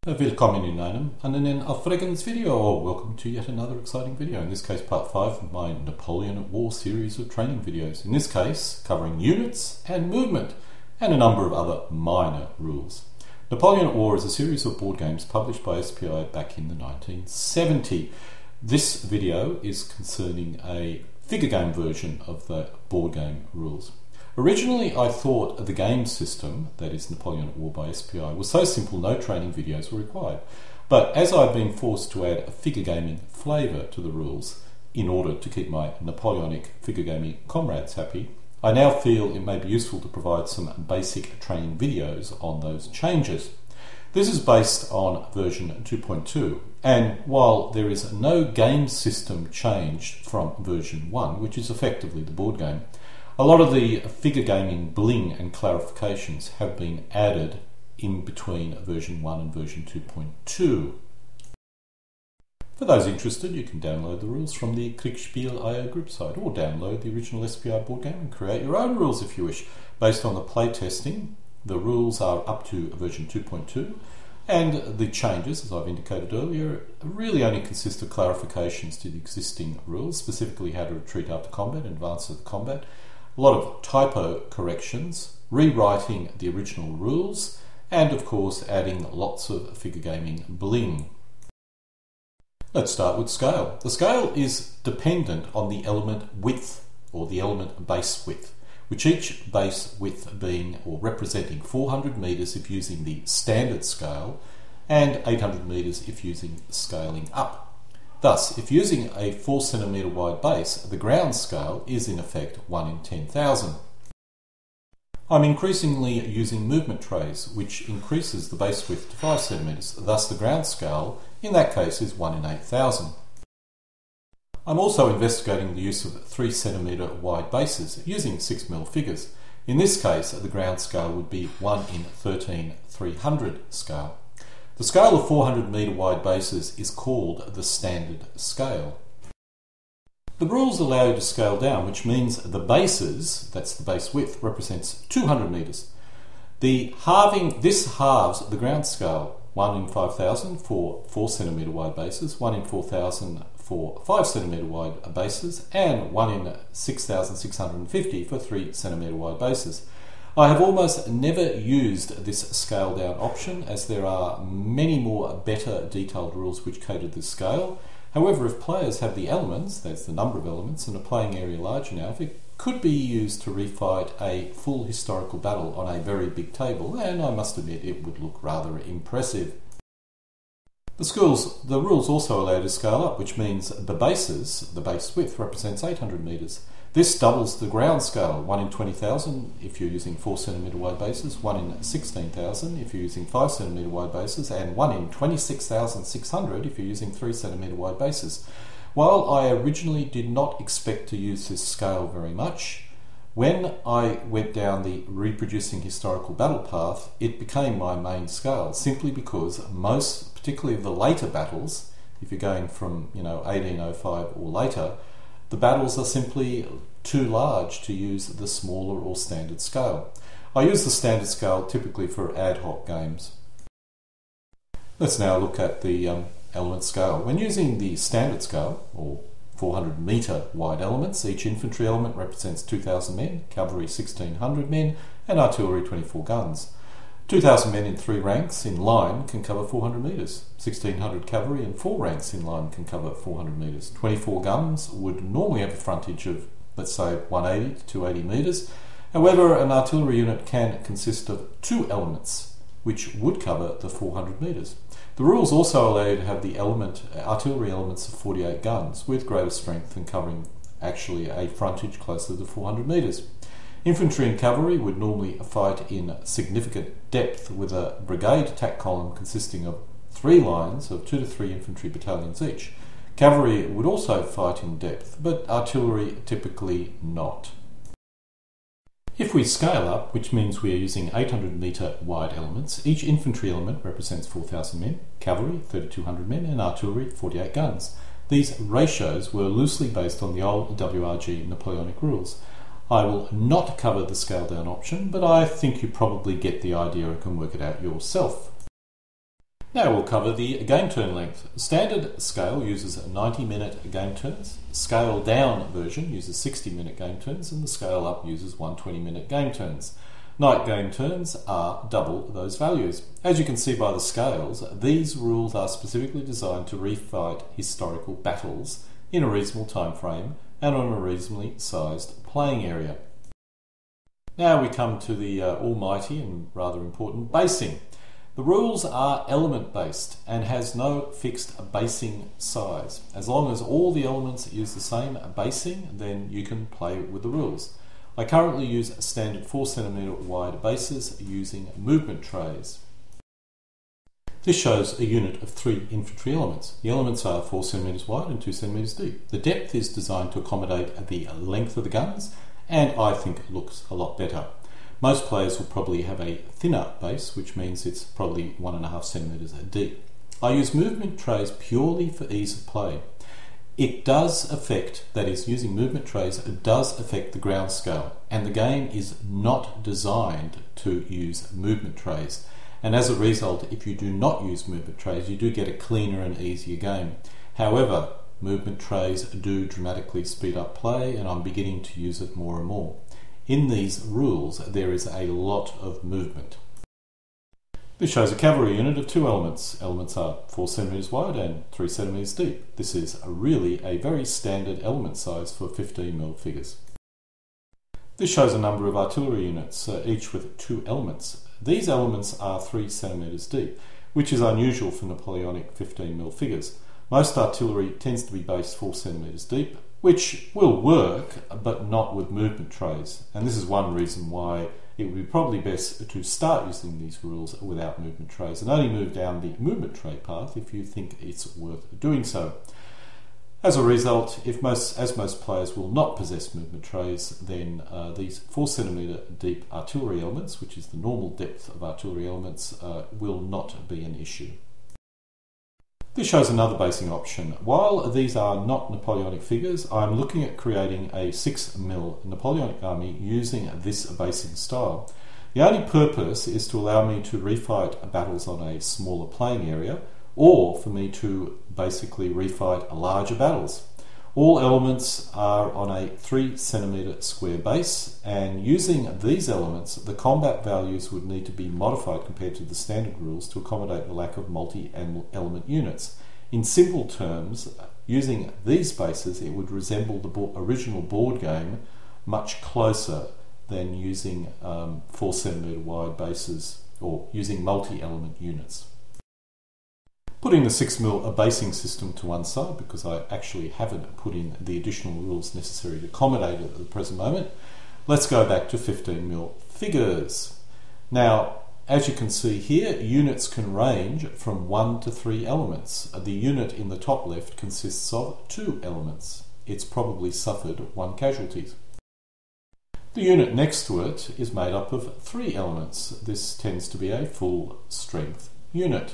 Willkommen in einem aufregendes video, or welcome to yet another exciting video, in this case part 5 of my Napoleon War series of training videos, in this case covering units and movement and a number of other minor rules. Napoleon at War is a series of board games published by SPI back in the 1970s. This video is concerning a figure game version of the board game rules. Originally, I thought the game system, that is Napoleon at War by SPI, was so simple no training videos were required. But as I've been forced to add a figure gaming flavour to the rules in order to keep my Napoleonic figure gaming comrades happy, I now feel it may be useful to provide some basic training videos on those changes. This is based on version 2.2, and while there is no game system changed from version 1, which is effectively the board game, a lot of the figure gaming bling and clarifications have been added in between version 1 and version 2.2. For those interested, you can download the rules from the Kriegspiel.io group site, or download the original SPI board game and create your own rules if you wish. Based on the playtesting, the rules are up to version 2.2, and the changes, as I've indicated earlier, really only consist of clarifications to the existing rules, specifically how to retreat after combat and advance after combat, a lot of typo corrections, rewriting the original rules, and of course adding lots of figure gaming bling. Let's start with scale. The scale is dependent on the element width, or the element base width, which each base width being or representing 400 metres if using the standard scale and 800 metres if using scaling up. Thus, if using a 4 centimetre wide base, the ground scale is in effect 1 in 10,000. I'm increasingly using movement trays, which increases the base width to 5 centimetres, thus the ground scale in that case is 1 in 8,000. I'm also investigating the use of 3 centimetre wide bases using 6mm figures. In this case, the ground scale would be 1 in 13,300 scale. The scale of 400 metre wide bases is called the standard scale. The rules allow you to scale down, which means the bases, that's the base width, represents 200 metres. This halves the ground scale, 1 in 5,000 for 4 centimetre wide bases, 1 in 4,000 for 5 centimetre wide bases, and 1 in 6,650 for 3 centimetre wide bases. I have almost never used this scale down option, as there are many more better detailed rules which cater to this scale. However, if players have the elements, that's the number of elements, and a playing area large enough, it could be used to refight a full historical battle on a very big table, and I must admit it would look rather impressive. The rules also allow you to scale up, which means the base width represents 800 metres. This doubles the ground scale, 1 in 20,000 if you're using 4 centimetre wide bases, 1 in 16,000 if you're using 5 centimetre wide bases, and 1 in 26,600 if you're using 3 centimetre wide bases. While I originally did not expect to use this scale very much, when I went down the reproducing historical battle path, it became my main scale, simply because most, particularly the later battles, if you're going from 1805 or later, the battles are simply too large to use the smaller or standard scale. I use the standard scale typically for ad hoc games. Let's now look at the element scale. When using the standard scale, or 400 metre wide elements, each infantry element represents 2,000 men, cavalry 1,600 men, and artillery 24 guns. 2,000 men in 3 ranks in line can cover 400 metres. 1,600 cavalry in 4 ranks in line can cover 400 metres. 24 guns would normally have a frontage of, let's say, 180 to 280 metres. However, an artillery unit can consist of 2 elements, which would cover the 400 metres. The rules also allow you to have the artillery elements of 48 guns, with greater strength and covering actually a frontage closer to 400 metres. Infantry and cavalry would normally fight in significant depth, with a brigade attack column consisting of 3 lines of 2 to 3 infantry battalions each. Cavalry would also fight in depth, but artillery typically not. If we scale up, which means we are using 800 metre wide elements, each infantry element represents 4,000 men, cavalry 3,200 men, and artillery 48 guns. These ratios were loosely based on the old WRG Napoleonic rules. I will not cover the scale down option, but I think you probably get the idea and can work it out yourself. Now we'll cover the game turn length. Standard scale uses 90-minute game turns. Scale down version uses 60-minute game turns, and the scale up uses 120-minute game turns. Night game turns are double those values. As you can see by the scales, these rules are specifically designed to refight historical battles in a reasonable time frame and on a reasonably sized playing area. Now we come to the almighty and rather important basing. The rules are element based and has no fixed basing size. As long as all the elements use the same basing, then you can play with the rules. I currently use standard 4cm wide bases using movement trays. This shows a unit of 3 infantry elements. The elements are 4 cm wide and 2 cm deep. The depth is designed to accommodate the length of the guns, and I think it looks a lot better. Most players will probably have a thinner base, which means it's probably 1.5 cm deep. I use movement trays purely for ease of play. It does affect, that is, using movement trays, it does affect the ground scale, and the game is not designed to use movement trays. And as a result, if you do not use movement trays, you do get a cleaner and easier game. However, movement trays do dramatically speed up play, and I'm beginning to use it more and more. In these rules, there is a lot of movement. This shows a cavalry unit of 2 elements. Elements are 4 cm wide and 3 cm deep. This is really a very standard element size for 15mm figures. This shows a number of artillery units, each with 2 elements. These elements are 3 cm deep, which is unusual for Napoleonic 15mm figures. Most artillery tends to be based 4 cm deep, which will work, but not with movement trays. And this is one reason why it would be probably best to start using these rules without movement trays and only move down the movement tray path if you think it's worth doing so. As a result, as most players will not possess movement trays, then these 4 cm deep artillery elements, which is the normal depth of artillery elements, will not be an issue. This shows another basing option. While these are not Napoleonic figures, I'm looking at creating a 6mm Napoleonic army using this basing style. The only purpose is to allow me to refight battles on a smaller playing area, or for me to basically refight larger battles. All elements are on a 3 cm square base, and using these elements, the combat values would need to be modified compared to the standard rules to accommodate the lack of multi-element units. In simple terms, using these bases, it would resemble the original board game much closer than using 4 cm wide bases or using multi-element units. Putting the 6mm basing system to one side, because I actually haven't put in the additional rules necessary to accommodate it at the present moment, let's go back to 15mm figures. Now, as you can see here, units can range from 1 to 3 elements. The unit in the top left consists of 2 elements. It's probably suffered 1 casualty. The unit next to it is made up of 3 elements. This tends to be a full strength unit.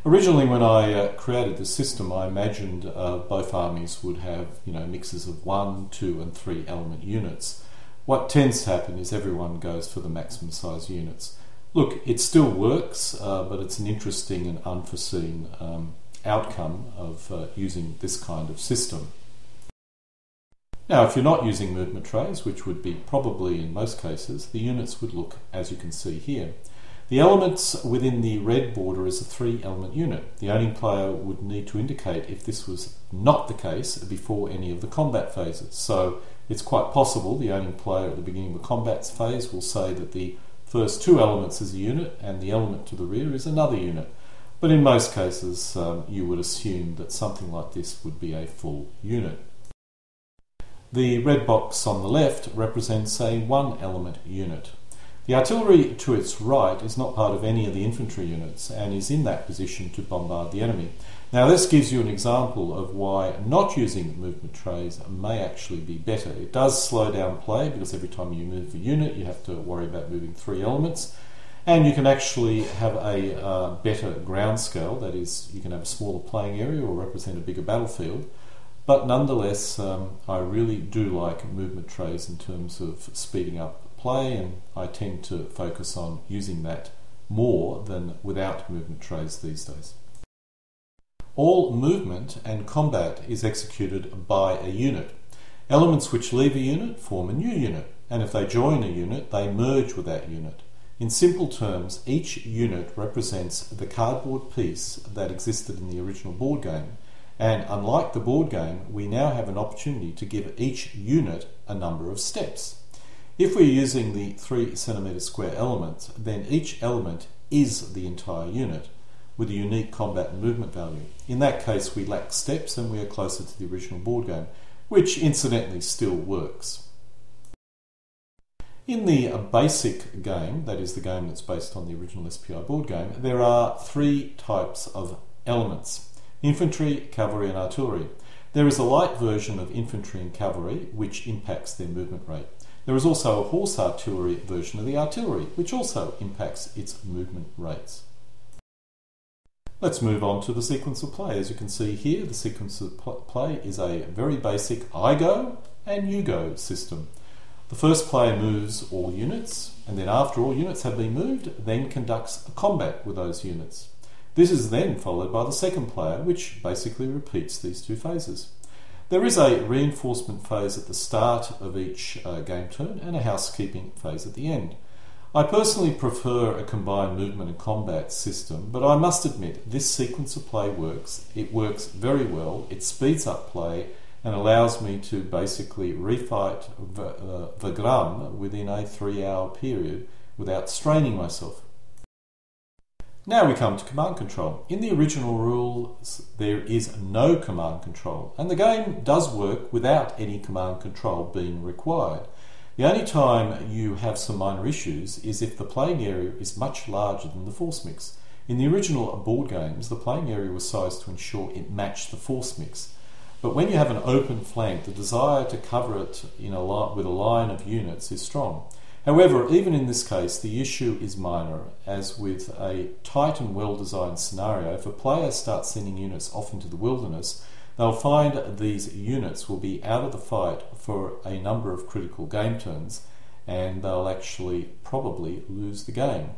Originally, when I created the system, I imagined both armies would have, mixes of 1, 2 and 3 element units. What tends to happen is everyone goes for the maximum size units. Look, it still works, but it's an interesting and unforeseen outcome of using this kind of system. Now, if you're not using movement trays, which would be probably in most cases, the units would look as you can see here. The elements within the red border is a 3-element unit. The owning player would need to indicate if this was not the case before any of the combat phases. So it's quite possible the owning player at the beginning of the combat phase will say that the first 2 elements is a unit and the element to the rear is another unit. But in most cases, you would assume that something like this would be a full unit. The red box on the left represents a 1-element unit. The artillery to its right is not part of any of the infantry units and is in that position to bombard the enemy. Now this gives you an example of why not using movement trays may actually be better. It does slow down play because every time you move a unit you have to worry about moving 3 elements, and you can actually have a better ground scale, that is, you can have a smaller playing area or represent a bigger battlefield. But nonetheless, I really do like movement trays in terms of speeding up play, and I tend to focus on using that more than without movement trays these days. All movement and combat is executed by a unit. Elements which leave a unit form a new unit, and if they join a unit, they merge with that unit. In simple terms, each unit represents the cardboard piece that existed in the original board game, and unlike the board game, we now have an opportunity to give each unit a number of steps. If we're using the 3 centimetre square element, then each element is the entire unit, with a unique combat and movement value. In that case, we lack steps and we are closer to the original board game, which incidentally still works. In the basic game, that is the game that's based on the original SPI board game, there are 3 types of elements: infantry, cavalry and artillery. There is a light version of infantry and cavalry which impacts their movement rate. There is also a horse artillery version of the artillery which also impacts its movement rates. Let's move on to the sequence of play. As you can see here, the sequence of play is a very basic I go and you go system. The first player moves all units, and then after all units have been moved, then conducts a combat with those units. This is then followed by the second player, which basically repeats these 2 phases. There is a reinforcement phase at the start of each game turn and a housekeeping phase at the end. I personally prefer a combined movement and combat system, but I must admit this sequence of play works. It works very well, it speeds up play and allows me to basically refight Wagram within a 3-hour period without straining myself. Now we come to command control. In the original rules there is no command control, and the game does work without any command control being required. The only time you have some minor issues is if the playing area is much larger than the force mix. In the original board games, the playing area was sized to ensure it matched the force mix. But when you have an open flank, the desire to cover it with a line of units is strong. However, even in this case, the issue is minor, as with a tight and well-designed scenario, if a player starts sending units off into the wilderness, they'll find these units will be out of the fight for a number of critical game turns, and they'll actually probably lose the game.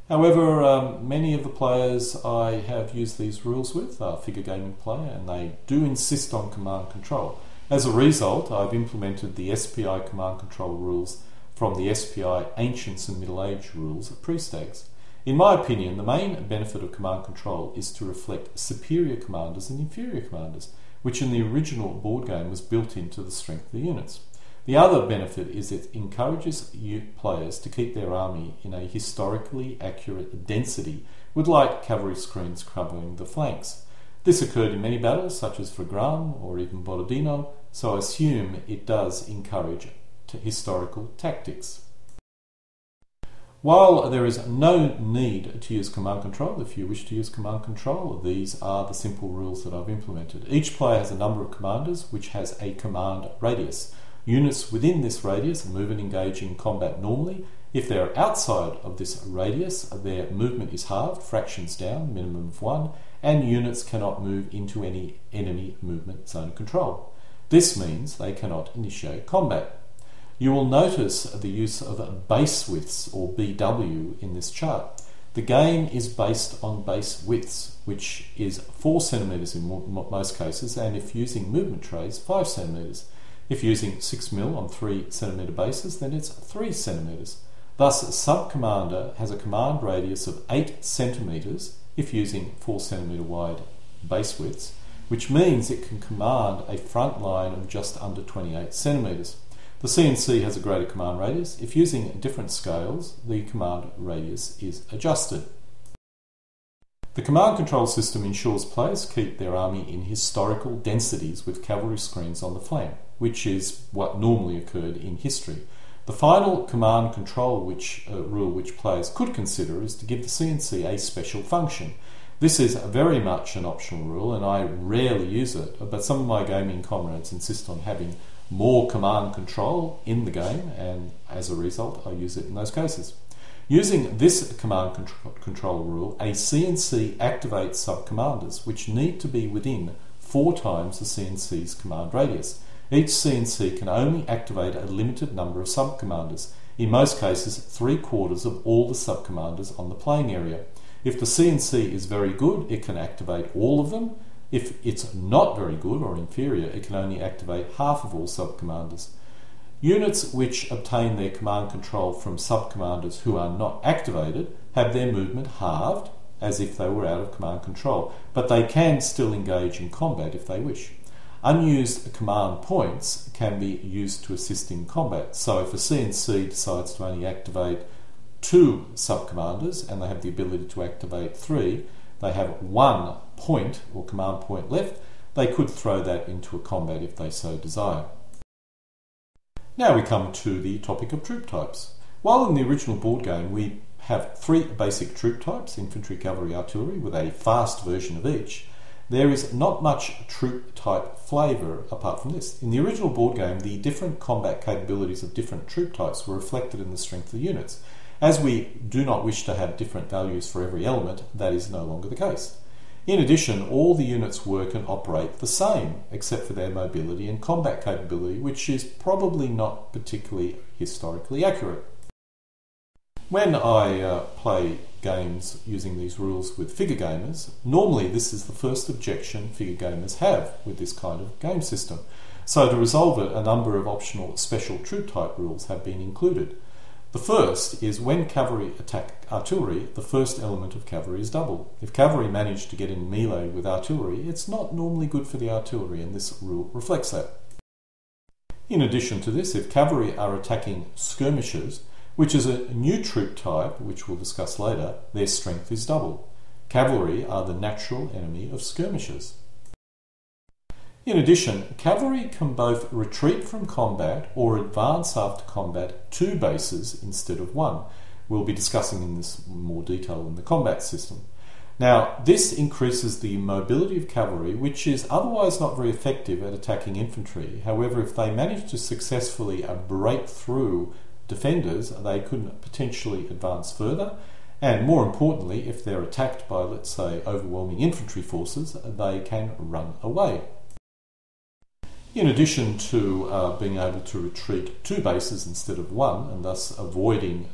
However, many of the players I have used these rules with are figure gaming player, and they do insist on command control. As a result, I've implemented the SPI command control rules from the SPI Ancients and Middle Age rules at pre-stags. In my opinion, the main benefit of command control is to reflect superior commanders and inferior commanders, which in the original board game was built into the strength of the units. The other benefit is it encourages players to keep their army in a historically accurate density with light cavalry screens covering the flanks. This occurred in many battles such as Wagram or even Borodino, so I assume it does encourage historical tactics. While there is no need to use command control, if you wish to use command control, these are the simple rules that I've implemented. Each player has a number of commanders which has a command radius. Units within this radius move and engage in combat normally. If they are outside of this radius, their movement is halved, fractions down, minimum of 1, and units cannot move into any enemy movement zone control. This means they cannot initiate combat. You will notice the use of base widths, or BW, in this chart. The game is based on base widths, which is 4 centimeters in most cases, and if using movement trays, 5 centimeters. If using 6 mil on 3 centimeter bases, then it's 3 centimeters. Thus, a sub-commander has a command radius of 8 centimeters if using 4 centimeter wide base widths, which means it can command a front line of just under 28 centimeters. The CNC has a greater command radius. If using different scales, the command radius is adjusted. The command control system ensures players keep their army in historical densities with cavalry screens on the flank, which is what normally occurred in history. The final command control rule which players could consider is to give the CNC a special function. This is very much an optional rule and I rarely use it, but some of my gaming comrades insist on having more command control in the game, and as a result I use it in those cases. Using this command control rule, a CNC activates sub-commanders which need to be within 4 times the CNC's command radius. Each CNC can only activate a limited number of sub-commanders. in most cases 3/4 of all the subcommanders on the playing area. If the CNC is very good, it can activate all of them. If it's not very good or inferior, it can only activate half of all subcommanders. Units which obtain their command control from subcommanders who are not activated have their movement halved, as if they were out of command control, but they can still engage in combat if they wish. Unused command points can be used to assist in combat, so if a CNC decides to only activate 2 subcommanders and they have the ability to activate 3, they have 1 point or command point left, they could throw that into a combat if they so desire. Now we come to the topic of troop types. While in the original board game we have 3 basic troop types, infantry, cavalry, artillery, with a fast version of each, there is not much troop type flavour apart from this. In the original board game, the different combat capabilities of different troop types were reflected in the strength of the units. As we do not wish to have different values for every element, that is no longer the case. In addition, all the units work and operate the same, except for their mobility and combat capability, which is probably not particularly historically accurate. When I play games using these rules with figure gamers, normally this is the first objection figure gamers have with this kind of game system. So to resolve it, a number of optional special troop type rules have been included. The first is when cavalry attack artillery, the first element of cavalry is double. If cavalry manage to get in melee with artillery, it's not normally good for the artillery, and this rule reflects that. In addition to this, if cavalry are attacking skirmishers, which is a new troop type, which we'll discuss later, their strength is double. Cavalry are the natural enemy of skirmishers. In addition, cavalry can both retreat from combat or advance after combat 2 bases instead of 1. We'll be discussing in this more detail in the combat system. Now, this increases the mobility of cavalry, which is otherwise not very effective at attacking infantry. However, if they manage to successfully break through defenders, they could potentially advance further. And more importantly, if they're attacked by, let's say, overwhelming infantry forces, they can run away. In addition to being able to retreat 2 bases instead of 1, and thus avoiding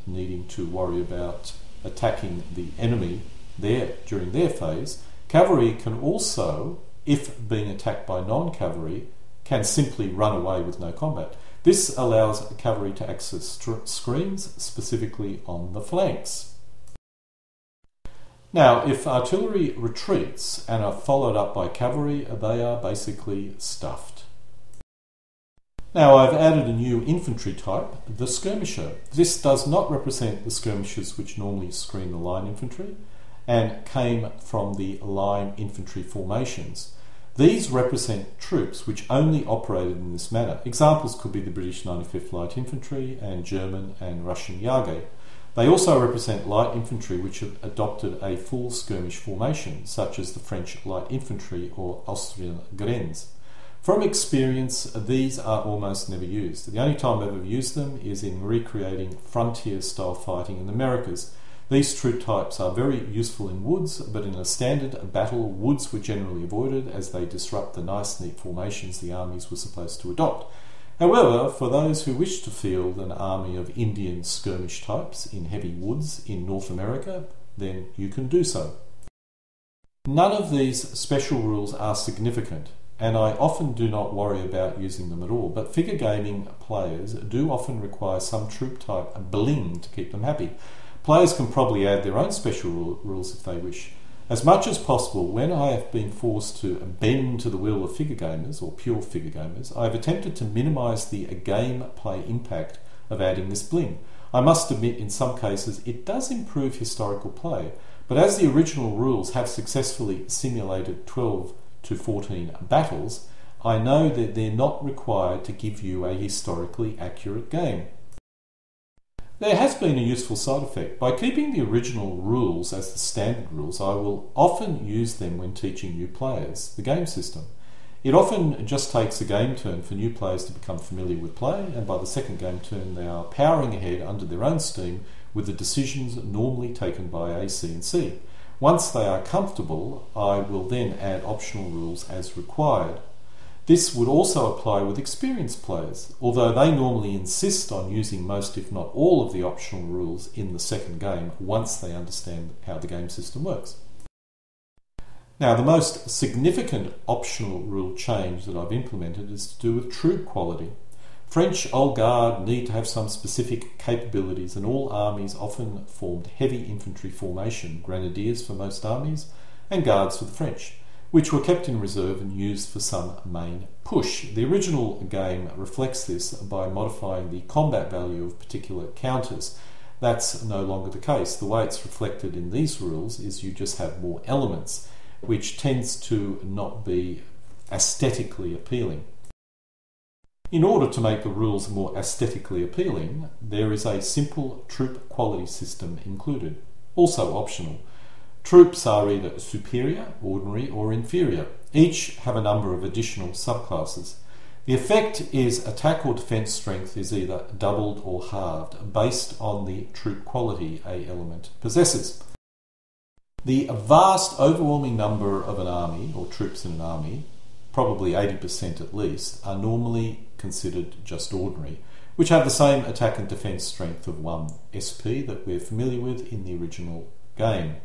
needing to worry about attacking the enemy during their phase, cavalry can also, if being attacked by non-cavalry, can simply run away with no combat. This allows cavalry to access screens, specifically on the flanks. Now, if artillery retreats and are followed up by cavalry, they are basically stuffed. Now, I've added a new infantry type, the skirmisher. This does not represent the skirmishers which normally screen the line infantry and came from the line infantry formations. These represent troops which only operated in this manner. Examples could be the British 95th Light Infantry and German and Russian Jagd. They also represent light infantry which have adopted a full skirmish formation, such as the French light infantry or Austrian Grenz. From experience, these are almost never used. The only time I've ever used them is in recreating frontier-style fighting in the Americas. These troop types are very useful in woods, but in a standard battle, woods were generally avoided as they disrupt the nice, neat formations the armies were supposed to adopt. However, for those who wish to field an army of Indian skirmish types in heavy woods in North America, then you can do so. None of these special rules are significant, and I often do not worry about using them at all, but figure gaming players do often require some troop type bling to keep them happy. Players can probably add their own special rules if they wish. As much as possible, when I have been forced to bend to the will of figure gamers, or pure figure gamers, I have attempted to minimise the gameplay impact of adding this bling. I must admit, in some cases, it does improve historical play, but as the original rules have successfully simulated 12 to 14 battles, I know that they're not required to give you a historically accurate game. There has been a useful side effect. By keeping the original rules as the standard rules, I will often use them when teaching new players the game system. It often just takes a game turn for new players to become familiar with play, and by the second game turn they are powering ahead under their own steam with the decisions normally taken by a CNC. Once they are comfortable, I will then add optional rules as required. This would also apply with experienced players, although they normally insist on using most if not all of the optional rules in the second game once they understand how the game system works. Now, the most significant optional rule change that I've implemented is to do with troop quality. French Old Guard need to have some specific capabilities, and all armies often formed heavy infantry formation, grenadiers for most armies, and guards for the French, which were kept in reserve and used for some main push. The original game reflects this by modifying the combat value of particular counters. That's no longer the case. The way it's reflected in these rules is you just have more elements, which tends to not be aesthetically appealing. In order to make the rules more aesthetically appealing, there is a simple troop quality system included, also optional. Troops are either superior, ordinary, or inferior. Each have a number of additional subclasses. The effect is attack or defense strength is either doubled or halved based on the troop quality a element possesses. The vast overwhelming number of an army, or troops in an army, probably 80% at least, are normally considered just ordinary, which have the same attack and defense strength of 1 SP that we're familiar with in the original game.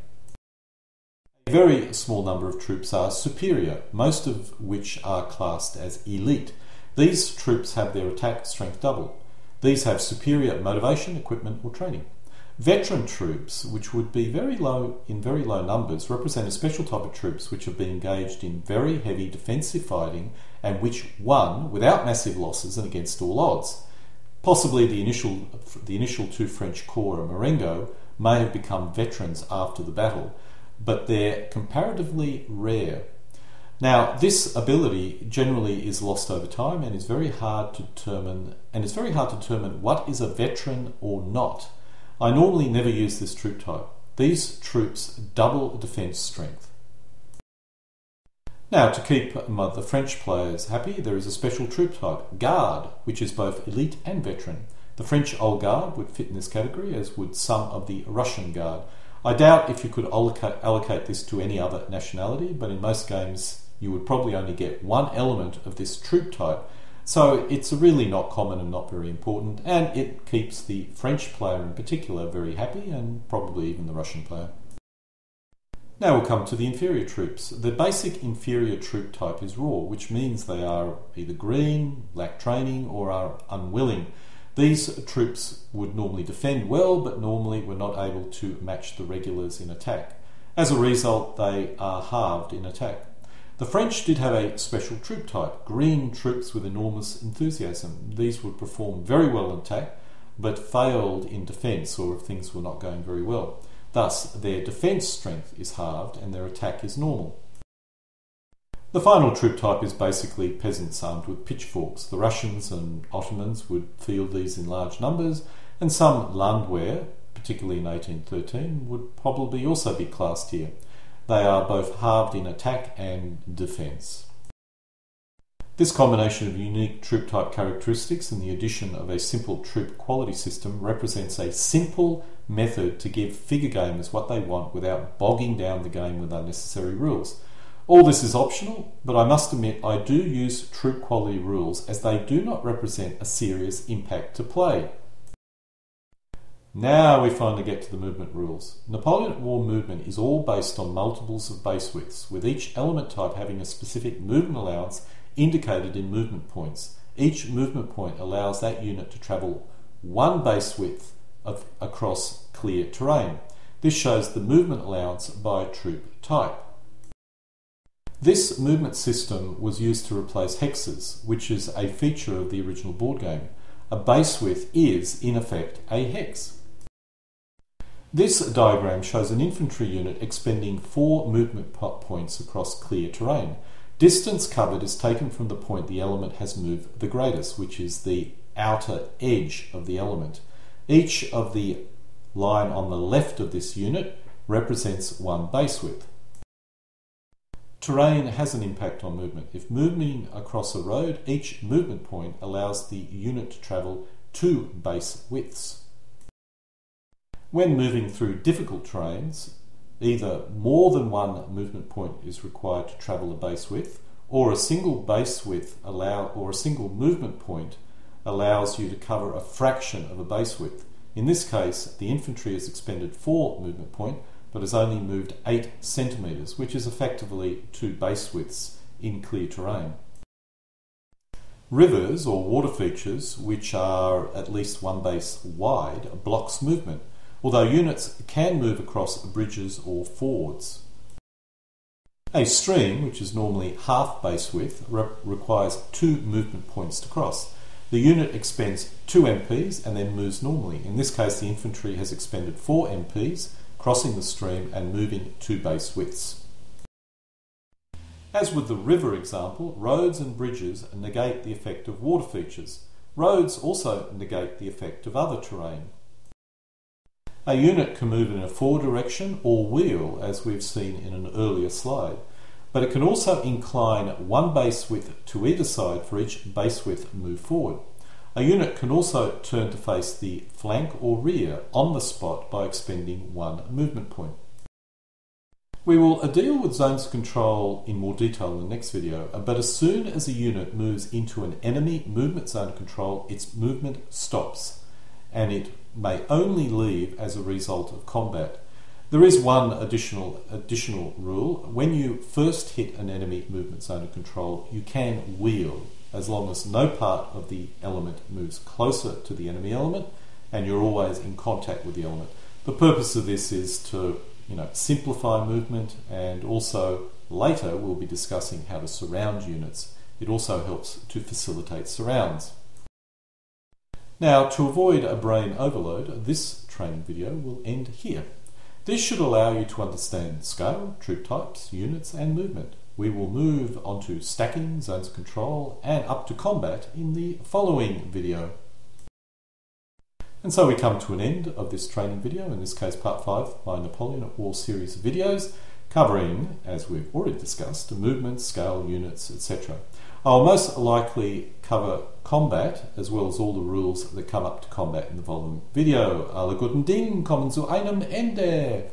A very small number of troops are superior, most of which are classed as elite. These troops have their attack strength doubled. These have superior motivation, equipment, or training. Veteran troops, which would be very low numbers, represent a special type of troops which have been engaged in very heavy defensive fighting and which won without massive losses and against all odds. Possibly the initial 2 French corps and Marengo may have become veterans after the battle, but they're comparatively rare. Now, this ability generally is lost over time and is very hard to determine. What is a veteran or not. I normally never use this troop type. These troops double defense strength. Now, to keep the French players happy, there is a special troop type, Guard, which is both elite and veteran. The French Old Guard would fit in this category, as would some of the Russian Guard. I doubt if you could allocate this to any other nationality, but in most games you would probably only get one element of this troop type. So it's really not common and not very important, and it keeps the French player in particular very happy, and probably even the Russian player. Now we'll come to the inferior troops. The basic inferior troop type is raw, which means they are either green, lack training, or are unwilling. These troops would normally defend well, but normally were not able to match the regulars in attack. As a result, they are halved in attack. The French did have a special troop type, green troops with enormous enthusiasm. These would perform very well in attack, but failed in defence or if things were not going very well. Thus, their defence strength is halved and their attack is normal. The final troop type is basically peasants armed with pitchforks. The Russians and Ottomans would field these in large numbers, and some Landwehr, particularly in 1813, would probably also be classed here. They are both halved in attack and defence. This combination of unique troop type characteristics and the addition of a simple troop quality system represents a simple method to give figure gamers what they want without bogging down the game with unnecessary rules. All this is optional, but I must admit I do use troop quality rules as they do not represent a serious impact to play. Now we finally get to the movement rules. Napoleon War movement is all based on multiples of base widths, with each element type having a specific movement allowance indicated in movement points. Each movement point allows that unit to travel one base width across clear terrain. This shows the movement allowance by troop type. This movement system was used to replace hexes, which is a feature of the original board game. A base width is, in effect, a hex. This diagram shows an infantry unit expending 4 movement points across clear terrain. Distance covered is taken from the point the element has moved the greatest, which is the outer edge of the element. Each of the line on the left of this unit represents one base width. Terrain has an impact on movement. If moving across a road, each movement point allows the unit to travel 2 base widths. When moving through difficult terrains, either more than one movement point is required to travel a base width, or a single base width or a single movement point allows you to cover a fraction of a base width. In this case, the infantry has expended 4 movement point, but has only moved 8 centimetres, which is effectively 2 base widths in clear terrain. Rivers or water features, which are at least 1 base wide, blocks movement, although units can move across bridges or fords. A stream, which is normally half base width, requires 2 movement points to cross. The unit expends 2 MPs and then moves normally. In this case, the infantry has expended 4 MPs, crossing the stream and moving 2 base widths. As with the river example, roads and bridges negate the effect of water features. Roads also negate the effect of other terrain. A unit can move in a forward direction or wheel, as we've seen in an earlier slide, but it can also incline 1 base width to either side for each base width move forward. A unit can also turn to face the flank or rear on the spot by expending 1 movement point. We will deal with zones of control in more detail in the next video, but as soon as a unit moves into an enemy movement zone of control, its movement stops, and it may only leave as a result of combat. There is one additional rule. When you first hit an enemy movement zone of control, you can wheel, as long as no part of the element moves closer to the enemy element and you're always in contact with the element. The purpose of this is to simplify movement, and also later we'll be discussing how to surround units. It also helps to facilitate surrounds. Now, to avoid a brain overload, this training video will end here. This should allow you to understand scale, troop types, units and movement. We will move on to stacking, zones of control and up to combat in the following video. And so we come to an end of this training video, in this case part 5 of my Napoleon at War series of videos, covering, as we've already discussed, movement, scale, units, etc. I'll most likely cover combat, as well as all the rules that come up to combat in the following video. Alle guten Dinge kommen zu einem Ende.